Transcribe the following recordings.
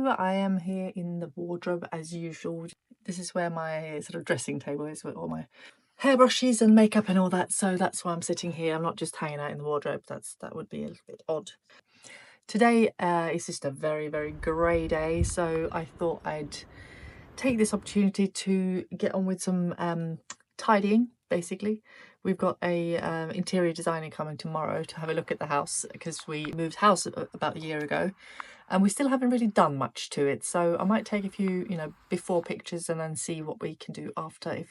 Hello, I am here in the wardrobe as usual. This is where my sort of dressing table is with all my hairbrushes and makeup and all that, so that's why I'm sitting here. I'm not just hanging out in the wardrobe. That would be a little bit odd. Today is just a very, very grey day, so I thought I'd take this opportunity to get on with some tidying, basically. We've got a interior designer coming tomorrow to have a look at the house because we moved house about a year ago and we still haven't really done much to it. So I might take a few, before pictures and then see what we can do after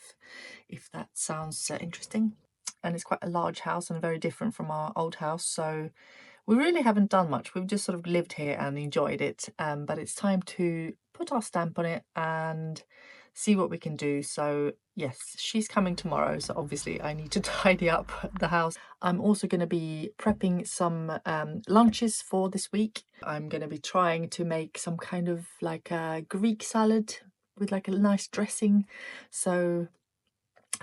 if that sounds interesting. And it's quite a large house and very different from our old house. So we really haven't done much. We've just sort of lived here and enjoyed it. But it's time to put our stamp on it and see what we can do. So yes, she's coming tomorrow, so obviously I need to tidy up the house. I'm also going to be prepping some lunches for this week. I'm going to be trying to make some kind of like a Greek salad with like a nice dressing. So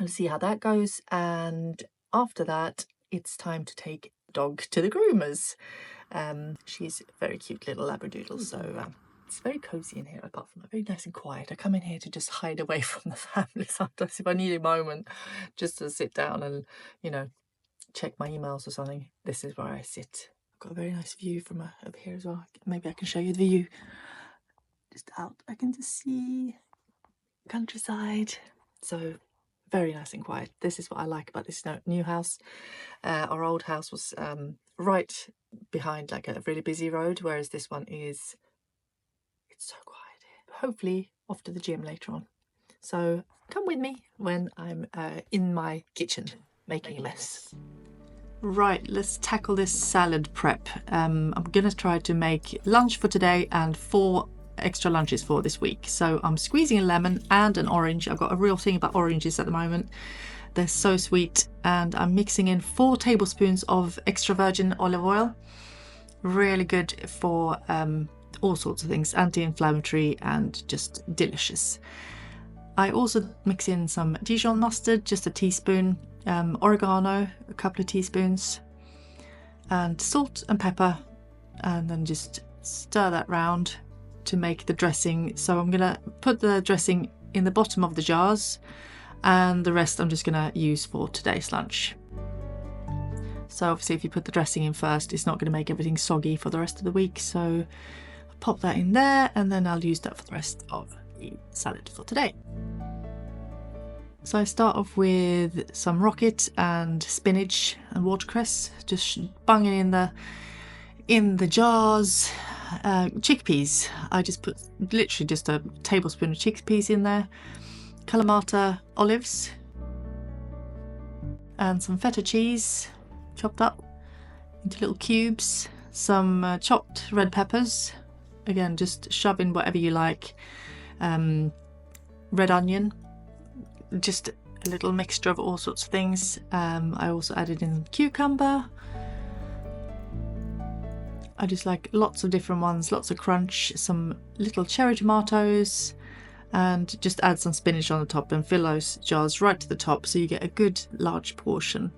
I'll see how that goes. And after that, it's time to take dog to the groomers. She's a very cute little labradoodle, so it's very cozy in here, apart from very nice and quiet. I come in here to just hide away from the family sometimes if I need a moment just to sit down and, check my emails or something. This is where I sit. I've got a very nice view from over here as well. Maybe I can show you the view. Just out, I can just see countryside. So very nice and quiet. This is what I like about this new house. Our old house was right behind like a really busy road, whereas this one is, it's so quiet. Hopefully off to the gym later on. So come with me when I'm in my kitchen making a mess. Right, let's tackle this salad prep. I'm gonna try to make lunch for today and 4 extra lunches for this week. So I'm squeezing a lemon and an orange. I've got a real thing about oranges at the moment. They're so sweet. And I'm mixing in 4 tablespoons of extra virgin olive oil. Really good for all sorts of things, anti-inflammatory and just delicious. I also mix in some Dijon mustard, just a teaspoon, oregano, a couple of teaspoons, and salt and pepper, and then just stir that round to make the dressing. So I'm gonna put the dressing in the bottom of the jars, and the rest I'm just gonna use for today's lunch. So obviously if you put the dressing in first, it's not going to make everything soggy for the rest of the week. So I'll pop that in there and then I'll use that for the rest of the salad for today. So I start off with some rocket and spinach and watercress, just bunging in the jars. Chickpeas, I just put literally just a tablespoon of chickpeas in there. Kalamata olives and some feta cheese chopped up into little cubes, some chopped red peppers, again just shove in whatever you like, red onion, just a little mixture of all sorts of things. I also added in cucumber. I just like lots of different ones, lots of crunch, some little cherry tomatoes, and just add some spinach on the top and fill those jars right to the top so you get a good large portion.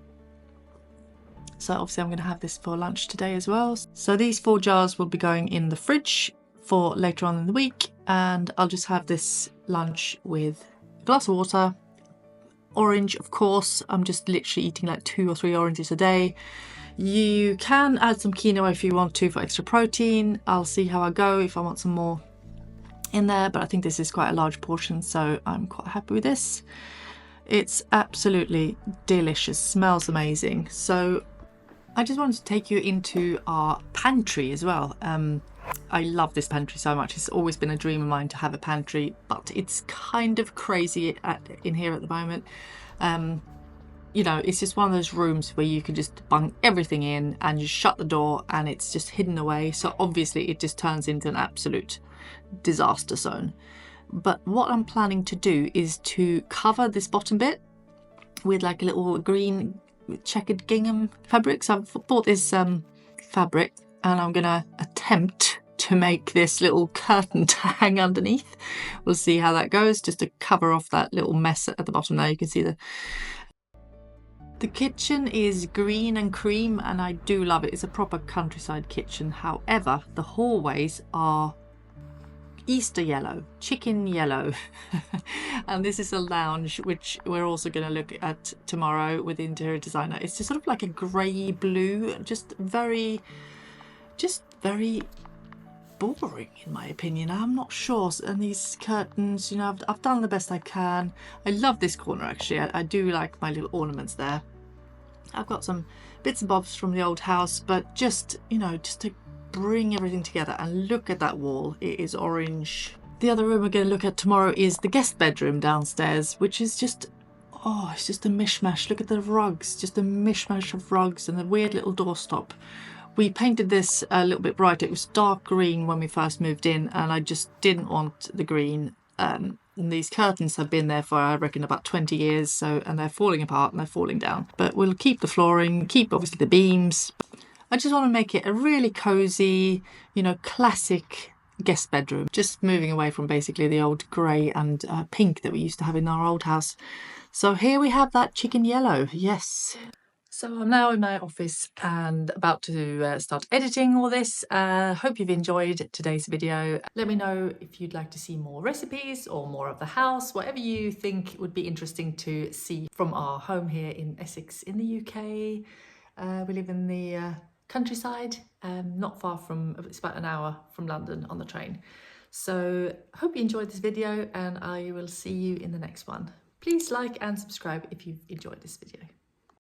So obviously I'm going to have this for lunch today as well. So these 4 jars will be going in the fridge for later on in the week, and I'll just have this lunch with a glass of water, orange of course. I'm just literally eating like 2 or 3 oranges a day. You can add some quinoa if you want to for extra protein. I'll see how I go if I want some more in there, but I think this is quite a large portion, so I'm quite happy with this. It's absolutely delicious, smells amazing. So I just wanted to take you into our pantry as well. I love this pantry so much. It's always been a dream of mine to have a pantry, but it's kind of crazy in here at the moment. It's just one of those rooms where you can just bung everything in and you shut the door and it's just hidden away. So obviously it just turns into an absolute disaster zone. But what I'm planning to do is to cover this bottom bit with like a little green checkered gingham fabric. So I've bought this fabric and I'm gonna attempt to make this little curtain to hang underneath. We'll see how that goes, just to cover off that little mess at the bottom there. You can see the kitchen is green and cream and I do love it. It's a proper countryside kitchen. However, the hallways are Easter yellow, chicken yellow. And this is a lounge which we're also going to look at tomorrow with the interior designer. It's just sort of like a grey blue, just very boring in my opinion. I'm not sure. And these curtains, you know, I've done the best I can. I love this corner actually. I do like my little ornaments there. I've got some bits and bobs from the old house, but just, you know, just to bring everything together. And look at that wall, it is orange. The other room we're going to look at tomorrow is the guest bedroom downstairs, which is just, oh, it's just a mishmash. Look at the rugs, just a mishmash of rugs and the weird little doorstop. We painted this a little bit brighter. It was dark green when we first moved in, and I just didn't want the green. And these curtains have been there for, I reckon, about 20 years, so, and they're falling apart and they're falling down. But we'll keep the flooring, keep obviously the beams. I just want to make it a really cozy, you know, classic guest bedroom. Just moving away from basically the old grey and pink that we used to have in our old house. So here we have that chicken yellow, yes. So I'm now in my office and about to start editing all this. Hope you've enjoyed today's video. Let me know if you'd like to see more recipes or more of the house, whatever you think would be interesting to see from our home here in Essex in the UK. We live in the countryside, not far from, it's about an hour from London on the train. So hope you enjoyed this video and I will see you in the next one. Please like and subscribe if you've enjoyed this video.